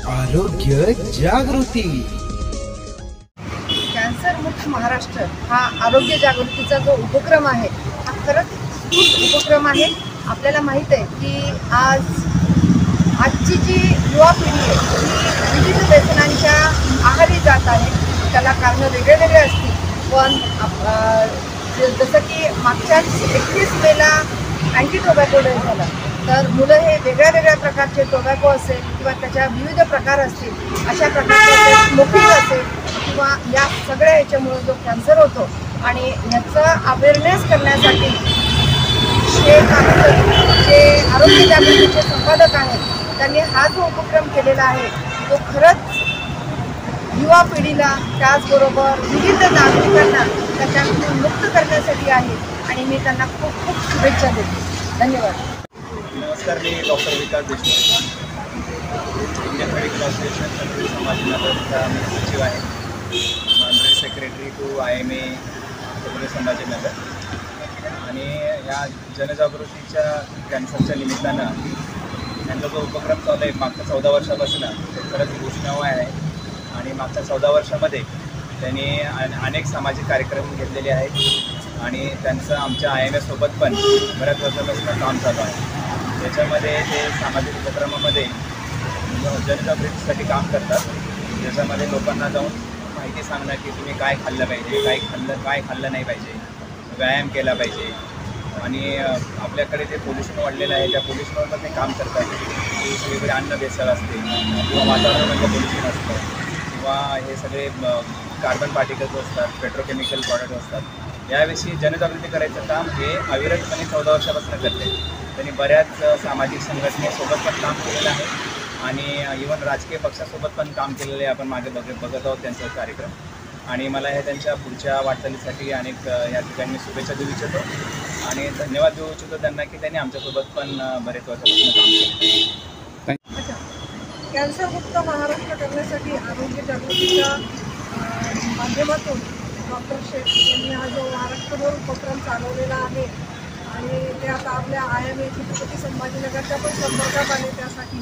आरोग्य जागृती। कॅन्सर मुक्त महाराष्ट्र हा आरोग्य जागृतीचा जो उपक्रम आहे हा खरंच उपक्रम आहे। आपल्याला माहित आहे की आजची जी युवा पिढी आहे ती विविध व्यसनांच्या आहारी जात आहे। त्याला कारणं वेगळे असतील, पण जसं की मागच्याच 31 मेला अँटी टोबॅको डे झाला, तर मुलं हे वेगळ्या प्रकारचे टोबॅको असेल किंवा त्याच्या विविध प्रकार असतील, अशा प्रकारचे स्मोकिंग असेल किंवा या सगळ्या याच्यामुळे जो कॅन्सर होतो आणि ह्याचा अवेअरनेस करण्यासाठी जे आरोग्य जागृतीचे संपादक आहेत त्यांनी हा जो उपक्रम केलेला आहे तो खरंच युवा पिढीला त्याचबरोबर विविध नागरिकांना त्याच्यातून मुक्त करण्यासाठी आहे आणि मी त्यांना खूप शुभेच्छा देते। धन्यवाद। नमस्कार, मी doctor Vikas Deshmukh, Indian medical association Chhatrapati संभाजीनगरचा मी सचिव आहे, general secretary to IMA Chhatrapati Sambhajinagar. आणि या जनजागृतीच्या कॅन्सरच्या निमित्तानं त्यांचा जो उपक्रम चालू आहे मागच्या 14 वर्षापासून तो खरंच घोषणावह आहे। आणि मागच्या 14 वर्षामध्ये त्यांनी अनेक सामाजिक कार्यक्रम घेतलेले आहेत आणि त्यांचं आमच्या IMA सोबत पण बऱ्याच वर्षापासून काम चालू आहे। त्याच्यामध्ये ते सामाजिक उपक्रमामध्ये जनजागृतीसाठी काम करतात, ज्याच्यामध्ये लोकांना जाऊन माहिती सांगणं की तुम्ही काय खाल्लं पाहिजे, काय खाल्लं नाही पाहिजे, व्यायाम केला पाहिजे। आणि आपल्याकडे जे पोल्युशन वाढलेलं आहे त्या पोल्युशनवर पण ते काम करतात की सगळीकडे अन्न भेसळ असते किंवा वातावरणामध्ये पोल्युशन असतं किंवा हे सगळे कार्बन पार्टिकल्स असतात, पेट्रोकेमिकल प्रॉडक्ट असतात। याविषयी जनजागृती करायचं काम हे अविरतपणे 14 वर्षापासून करते। त्यांनी बऱ्याच सामाजिक संघटनेसोबत पण काम केलेलं आहे आणि इव्हन राजकीय पक्षासोबत पण काम केलेलं आहे। आपण मागे बघत आहोत त्यांचा कार्यक्रम आणि मला हे त्यांच्या पुढच्या वाटचालीसाठी अनेक या ठिकाणी शुभेच्छा देऊ इच्छितो आणि धन्यवाद देऊ इच्छितो त्यांना की त्यांनी आमच्यासोबत पण बरेच वर्षापासून काम केलं। कॅन्सरमुक्त महाराष्ट्र करण्यासाठी आरोग्य जागृतीच्या माध्यमातून डॉक्टर शेख यांनी हा जो महाराष्ट्रभर उपक्रम चालवलेला आहे आणि ते आता आपल्या IMA छत्रपती संभाजीनगरच्या पण संपर्कात आले त्यासाठी।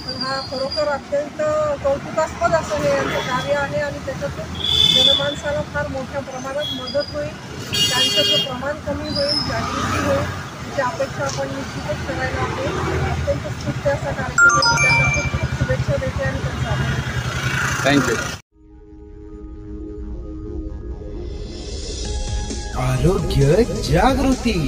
तर हा खरोखर अत्यंत कौतुकास्पद असं हे यांचं कार्य आहे आणि त्याच्यातून जनमानसाला फार मोठ्या प्रमाणात मदत होईल, कॅन्सरचं प्रमाण कमी होईल, जागृती होईल, याची अपेक्षा आपण निश्चितच करायला हवी। अत्यंत स्तुत्य असा कार्यक्रम आहे, त्यांना खूप शुभेच्छा देते आणि त्यांचा आभार। थँक्यू। आरोग्य जागृती।